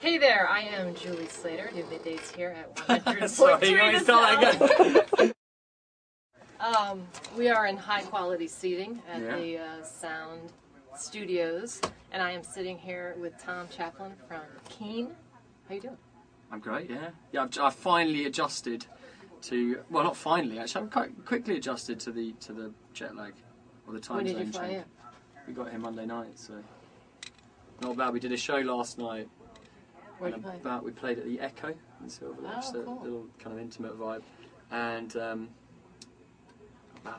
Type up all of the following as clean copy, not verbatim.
Hey there, I am Julie Slater. New Middays here at 100.3 Sorry, start again. We are in high quality seating at the Sound Studios, and I am sitting here with Tom Chaplin from Keene. How you doing? I'm great, yeah. Yeah, I've finally adjusted to, well, not finally, actually, I'm quite quickly adjusted to the jet lag, or the time zone change. When did you fly in? We got here Monday night, so not bad. We did a show last night. Where'd you play? We played at the Echo in Silver Lake, just a little kind of intimate vibe. And about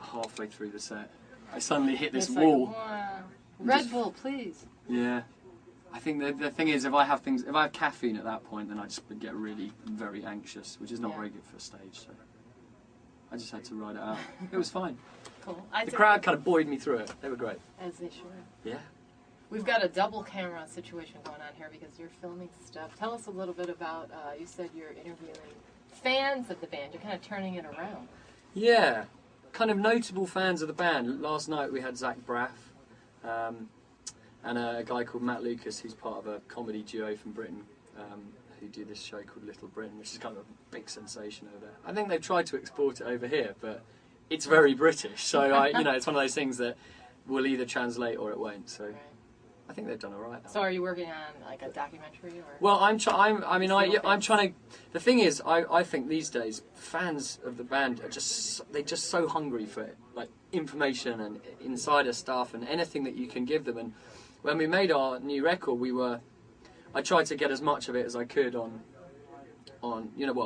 halfway through the set, I suddenly hit this wall. Like, wow. Red Bull, please. Yeah. I think the thing is, if I have caffeine at that point, then I just get really very anxious, which is not very good for a stage. So I just had to ride it out. It was fine. Cool. The crowd kind of buoyed me through it. They were great. As they should. Yeah. We've got a double camera situation going on here because you're filming stuff. Tell us a little bit about, you said you're interviewing fans of the band. You're kind of turning it around. Yeah. Kind of notable fans of the band. Last night we had Zach Braff and a guy called Matt Lucas, who's part of a comedy duo from Britain, who do this show called Little Britain, which is kind of a big sensation over there. I think they've tried to export it over here, but it's very British. So, it's one of those things that will either translate or it won't. So. Right. I think they've done all right. So are you working on like a documentary? Or? Well, I'm trying to. The thing is, I think these days fans of the band are they're just so hungry for like information and insider stuff and anything that you can give them. And when we made our new record, I tried to get as much of it as I could on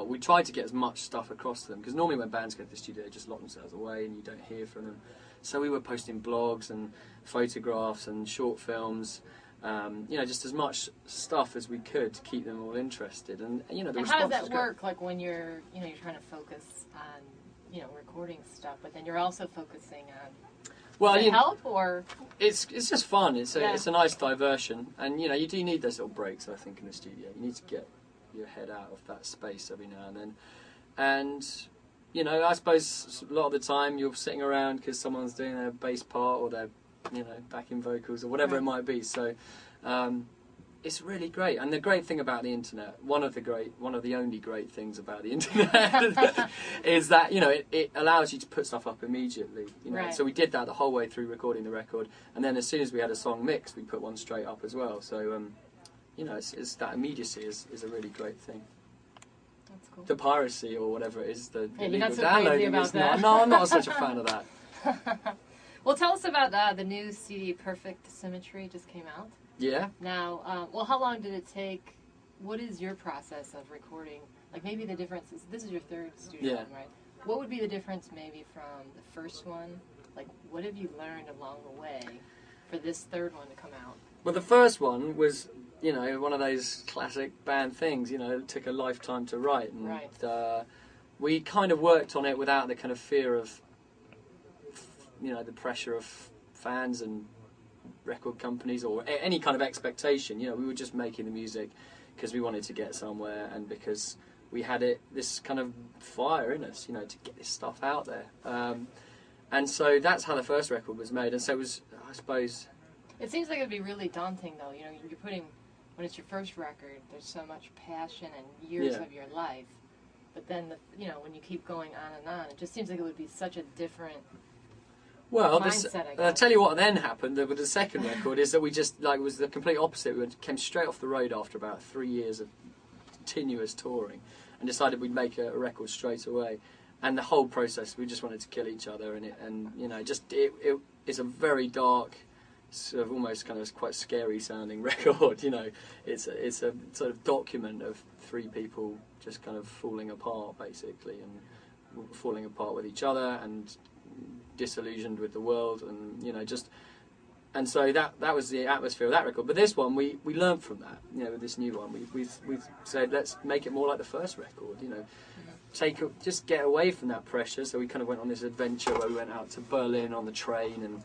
we tried to get as much stuff across to them, because normally when bands go to the studio they just lock themselves away and you don't hear from them. So we were posting blogs and photographs and short films, just as much stuff as we could to keep them all interested. And the and response how does that was work? Like when you're trying to focus on recording stuff, but then you're also focusing on. Well, does it help or? It's just fun. It's a nice diversion, and you do need those little breaks. I think in the studio, you need to get your head out of that space every now and then, and. I suppose a lot of the time you're sitting around because someone's doing their bass part or their, backing vocals or whatever it might be. So it's really great. And the great thing about the internet, one of the only great things about the internet is that it allows you to put stuff up immediately. Right. So we did that the whole way through recording the record, and then as soon as we had a song mixed, we put one straight up as well. So it's that immediacy is a really great thing. That's cool. The piracy or whatever it is, the you're illegal not so downloading about is that. not. No, I'm not such a fan of that. Well, tell us about the new CD, Perfect Symmetry, just came out. Yeah. Now, how long did it take? What is your process of recording? Like maybe the difference is this is your third studio album, right? What would be the difference maybe from the first one? Like, what have you learned along the way for this third one to come out? Well, the first one was. One of those classic band things, it took a lifetime to write. And we kind of worked on it without the kind of fear of, the pressure of fans and record companies or any kind of expectation. We were just making the music because we wanted to get somewhere and because we had this kind of fire in us, to get this stuff out there. And so that's how the first record was made. And so it was, I suppose... It seems like it would be really daunting, though. You're putting... When it's your first record, there's so much passion and years of your life. But then, when you keep going on and on, it just seems like it would be such a different mindset, I guess. I'll tell you what then happened with the second record is that we just, it was the complete opposite. We came straight off the road after about 3 years of continuous touring and decided we'd make a record straight away. And the whole process, we just wanted to kill each other. It's a very dark... sort of almost kind of quite scary sounding record, It's a sort of document of three people just kind of falling apart basically, and falling apart with each other and disillusioned with the world, and and so that was the atmosphere of that record. But this one we learned from that, with this new one we've said let's make it more like the first record, just get away from that pressure. So we kind of went on this adventure where we went out to Berlin on the train and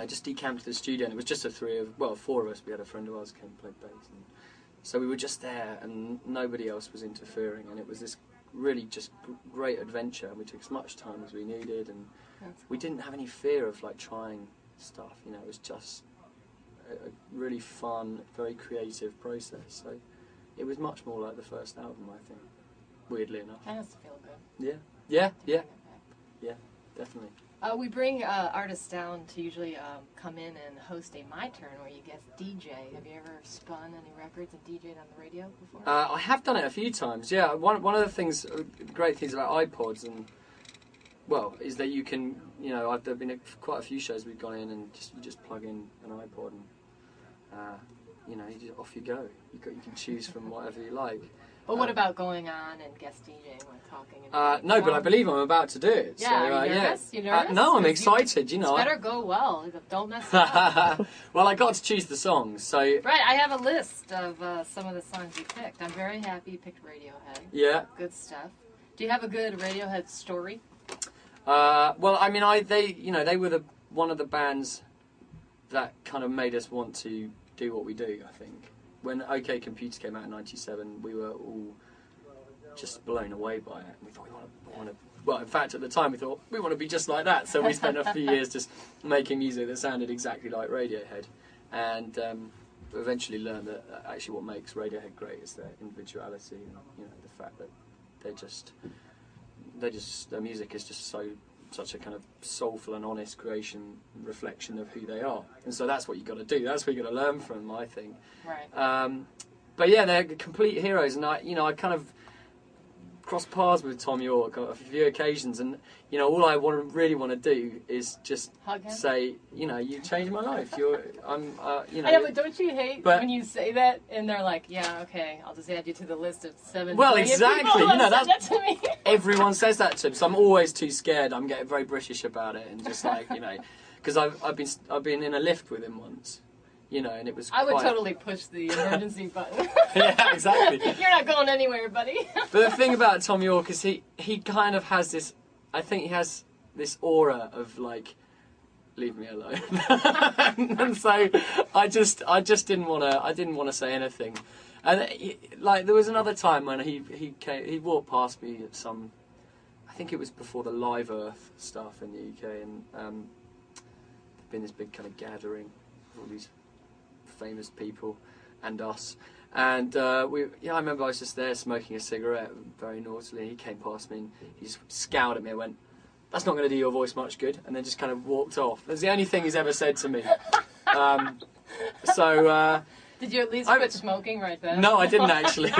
just decamped to the studio, and it was just four of us. We had a friend of ours who came and played bass, and so we were just there, and nobody else was interfering, and it was this really just great adventure, and we took as much time as we needed, and we didn't have any fear of trying stuff. It was just a really fun, very creative process. So it was much more like the first album, I think. Weirdly enough. That has to feel good. Yeah, definitely. We bring artists down to usually come in and host a My Turn where you guest DJ. Have you ever spun any records and DJ'd on the radio before? I have done it a few times, yeah. One of the things, great things about iPods and, well, is that you can, you know, there have been quite a few shows we've gone in and you just plug in an iPod and, you know, off you go. You can choose from whatever you like. But what about going on and guest DJing and talking? No, but I believe I'm about to do it. Yeah, so, are you nervous? You nervous? No, I'm excited. You know, it better go well. Don't mess it up. Well, I got to choose the songs, so right. I have a list of some of the songs you picked. I'm very happy you picked Radiohead. Yeah, good stuff. Do you have a good Radiohead story? Well, I mean, they were one of the bands that kind of made us want to do what we do. I think. When OK Computer came out in '97, we were all just blown away by it. We thought we want to. Well, in fact, at the time we thought we want to be just like that. So we spent a few years just making music that sounded exactly like Radiohead, and eventually learned that actually what makes Radiohead great is their individuality and, you know, the fact that their music is just such a kind of soulful and honest reflection of who they are, and so that's what you got to do. That's what you got to learn from, I think. Right. But yeah, they're complete heroes, and I kind of crossed paths with Tom York on a few occasions, and you know, all I really want to do is just say, you know, you changed my life. You know. I know, but don't you hate when you say that and they're like, yeah, okay, I'll just add you to the list of 7. Well, exactly. You know, that to me. Everyone says that to me, so I'm always too scared. I'm getting very British about it, and just like, you know, because I've been in a lift with him once. You know, and it was. I would totally push the emergency button. Yeah, exactly. You're not going anywhere, buddy. But the thing about Tom York is he kind of has this. I think he has this aura of like, leave me alone. And so I just didn't want to. I didn't want to say anything. And like there was another time when he walked past me at some. I think it was before the Live Earth stuff in the UK, and there'd been this big kind of gathering of all these famous people and us, and I remember I was just there smoking a cigarette very naughtily. He came past me and he just scowled at me and went, "That's not going to do your voice much good," and then just kind of walked off. That's the only thing he's ever said to me. Did you at least quit smoking right then? No, I didn't actually.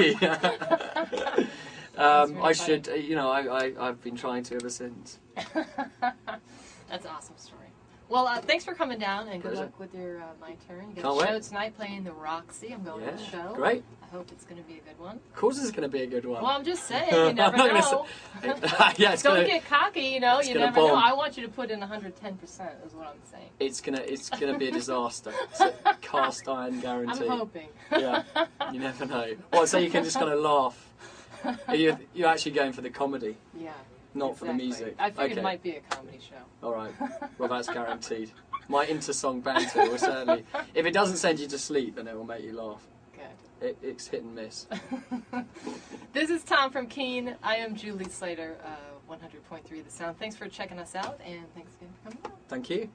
I should, you know, I've been trying to ever since. That's an awesome story. Well, thanks for coming down, and good luck with your My Turn. You get a show tonight playing the Roxy. I'm going to the show. Great. I hope it's going to be a good one. Of course it's going to be a good one. Well, I'm just saying, you never know. Don't get cocky, you know, you never know. I want you to put in 110% is what I'm saying. It's gonna be a disaster. It's a cast iron guarantee. I'm hoping. Yeah, you never know. Well, so you can just kind of laugh. You're actually going for the comedy. Yeah. Not for the music. I figured it might be a comedy show. All right. Well, that's guaranteed. My inter-song banter will certainly... If it doesn't send you to sleep, then it will make you laugh. Good. It's hit and miss. This is Tom from Keene. I am Julie Slater, 100.3 The Sound. Thanks for checking us out, and thanks again for coming out. Thank you.